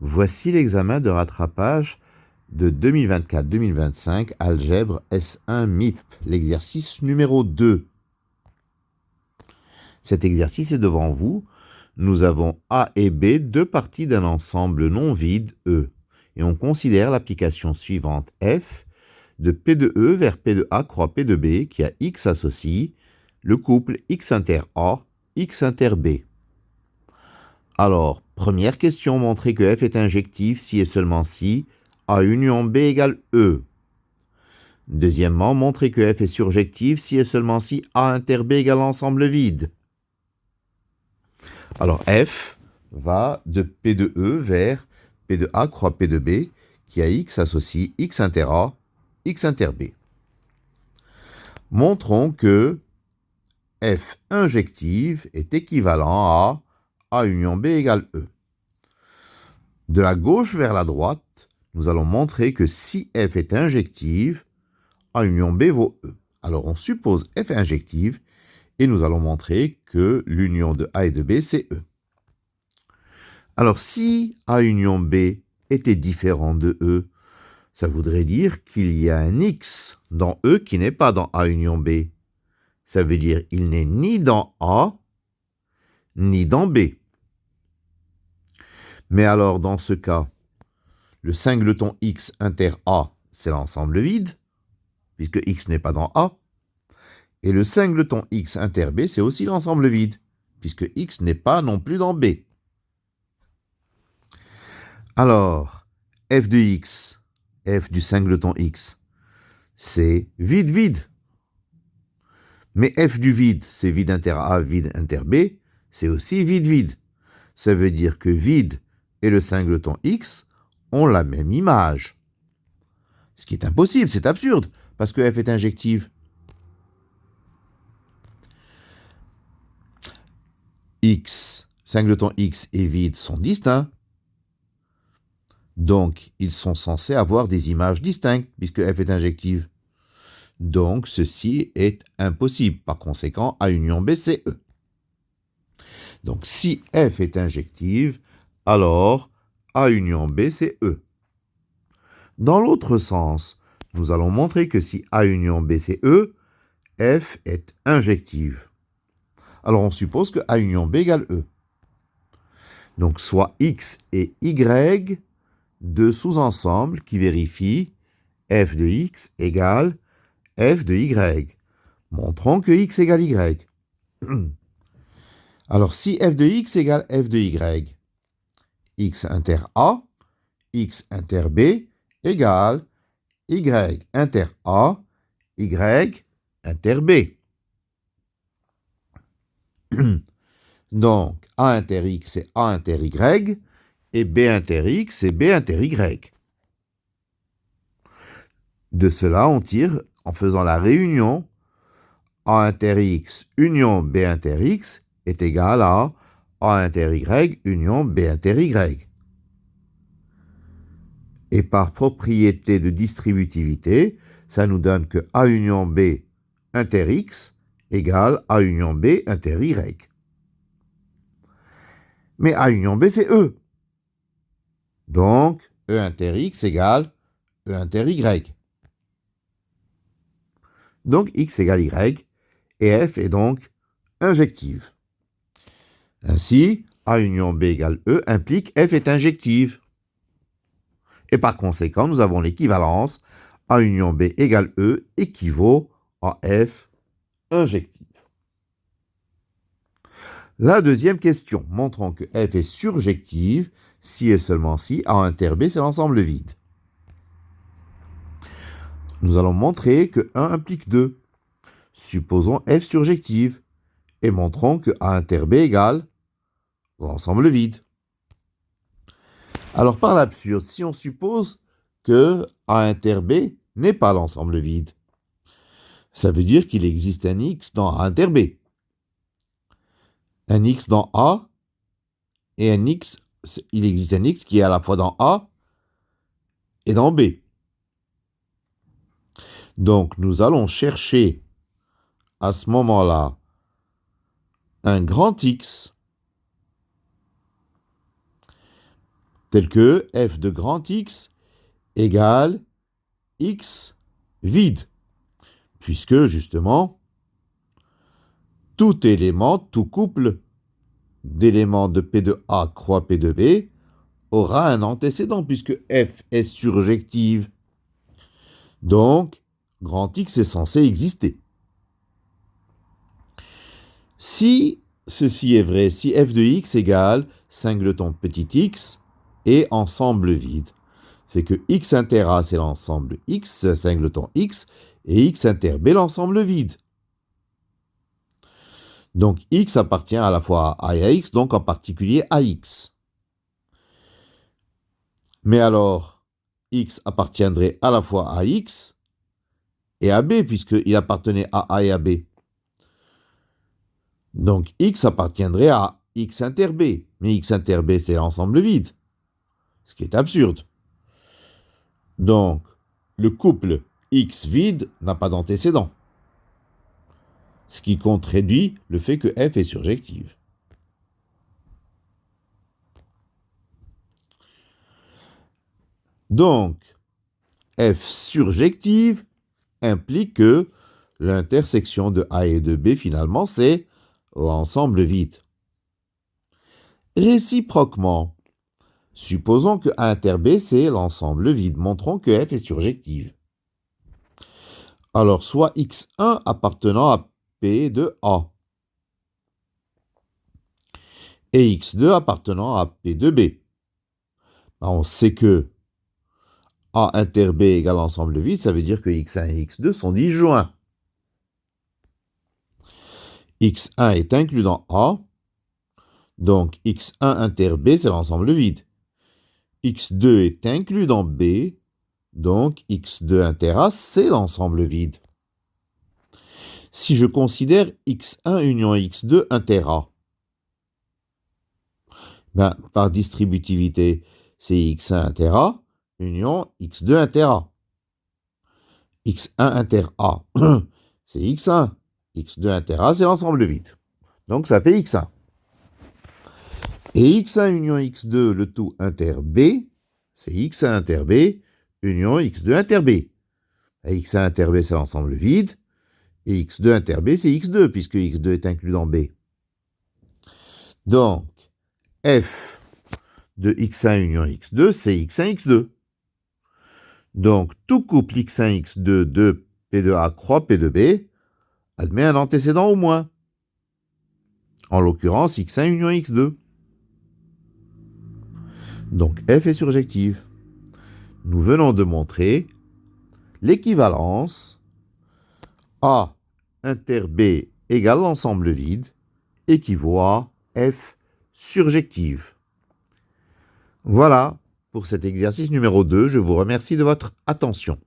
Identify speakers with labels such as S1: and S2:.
S1: Voici l'examen de rattrapage de 2024-2025, Algèbre S1 MIP, l'exercice numéro 2. Cet exercice est devant vous. Nous avons A et B, deux parties d'un ensemble non vide, E. Et on considère l'application suivante F, de P de E vers P de A croix P de B, qui a X associe, le couple X inter A, X inter B. Alors, première question, montrer que F est injectif si et seulement si A union B égale E. Deuxièmement, montrer que F est surjectif si et seulement si A inter B égale ensemble vide. Alors, F va de P de E vers P de A croix P de B, qui a X associe X inter A, X inter B. Montrons que F injective est équivalent à A union B égale E. De la gauche vers la droite, nous allons montrer que si F est injective, A union B vaut E. Alors on suppose F injective et nous allons montrer que l'union de A et de B, c'est E. Alors si A union B était différent de E, ça voudrait dire qu'il y a un X dans E qui n'est pas dans A union B. Ça veut dire qu'il n'est ni dans A, ni dans B. Mais alors, dans ce cas, le singleton X inter A, c'est l'ensemble vide, puisque X n'est pas dans A. Et le singleton X inter B, c'est aussi l'ensemble vide, puisque X n'est pas non plus dans B. Alors, F de X, F du singleton X, c'est vide-vide. Mais F du vide, c'est vide inter A, vide inter B, c'est aussi vide-vide. Ça veut dire que vide et le singleton X ont la même image. Ce qui est impossible, c'est absurde, parce que F est injective. X, singleton X et vide sont distincts. Donc, ils sont censés avoir des images distinctes, puisque F est injective. Donc, ceci est impossible. Par conséquent, A union B, c'est E. Donc, si F est injective, alors A union B, c'est E. Dans l'autre sens, nous allons montrer que si A union B, c'est E, F est injective. Alors, on suppose que A union B égale E. Donc, soit X et Y, deux sous-ensembles qui vérifient F de X égale F de Y. Montrons que X égale Y. Alors, si F de X égale F de Y, X inter A, X inter B égale Y inter A, Y inter B. Donc, A inter X, c'est A inter Y, et B inter X, c'est B inter Y. De cela, on tire, en faisant la réunion, A inter X union B inter X est égal à A inter Y union B inter Y. Et par propriété de distributivité, ça nous donne que A union B inter X égale A union B inter Y. Mais A union B, c'est E. Donc, E inter X égale E inter Y. Donc, X égale Y, et F est donc injective. Ainsi, A union B égale E implique F est injective. Et par conséquent, nous avons l'équivalence A union B égale E équivaut à F injective. La deuxième question, montrant que F est surjective si et seulement si A inter B, c'est l'ensemble vide. Nous allons montrer que 1 implique 2. Supposons F surjective et montrons que A inter B égale l'ensemble vide. Alors par l'absurde, si on suppose que A inter B n'est pas l'ensemble vide, ça veut dire qu'il existe un X dans A inter B. Un X dans A et un X, il existe un X qui est à la fois dans A et dans B. Donc nous allons chercher à ce moment-là un grand X tels que f de grand X égale X vide, puisque justement, tout élément, tout couple d'éléments de P de A croix P de B aura un antécédent, puisque f est surjective. Donc, grand X est censé exister. Si ceci est vrai, si f de x égale singleton petit x et ensemble vide, c'est que x inter A, c'est l'ensemble x, singleton x, et x inter B, l'ensemble vide. Donc, x appartient à la fois à A et à x, donc en particulier à x. Mais alors, x appartiendrait à la fois à x et à B, puisqu'il appartenait à A et à B. Donc, x appartiendrait à x inter B. Mais x inter B, c'est l'ensemble vide. Ce qui est absurde. Donc, le couple x vide n'a pas d'antécédent. Ce qui contredit le fait que f est surjective. Donc, f surjective implique que l'intersection de A et de B, finalement, c'est l'ensemble vide. Réciproquement, supposons que A inter B, c'est l'ensemble vide. Montrons que f est surjective. Alors, soit x1 appartenant à P de A et x2 appartenant à P de B. On sait que A inter B égale ensemble vide, ça veut dire que x1 et x2 sont disjoints. x1 est inclus dans A, donc x1 inter B, c'est l'ensemble vide. x2 est inclus dans B, donc x2 inter A, c'est l'ensemble vide. Si je considère x1 union x2 inter A, par distributivité, c'est x1 inter A union x2 inter A. x1 inter A, c'est x1. x2 inter A, c'est l'ensemble vide. Donc ça fait x1. Et x1 union x2, le tout inter B, c'est x1 inter B union x2 inter B. Et x1 inter B, c'est l'ensemble vide. Et x2 inter B, c'est x2, puisque x2 est inclus dans B. Donc, f de x1 union x2, c'est x1, x2. Donc, tout couple x1, x2 de P de A croix P de B admet un antécédent au moins. En l'occurrence, x1 union x2. Donc, f est surjective. Nous venons de montrer l'équivalence A inter B égale l'ensemble vide équivaut à f surjective. Voilà pour cet exercice numéro 2. Je vous remercie de votre attention.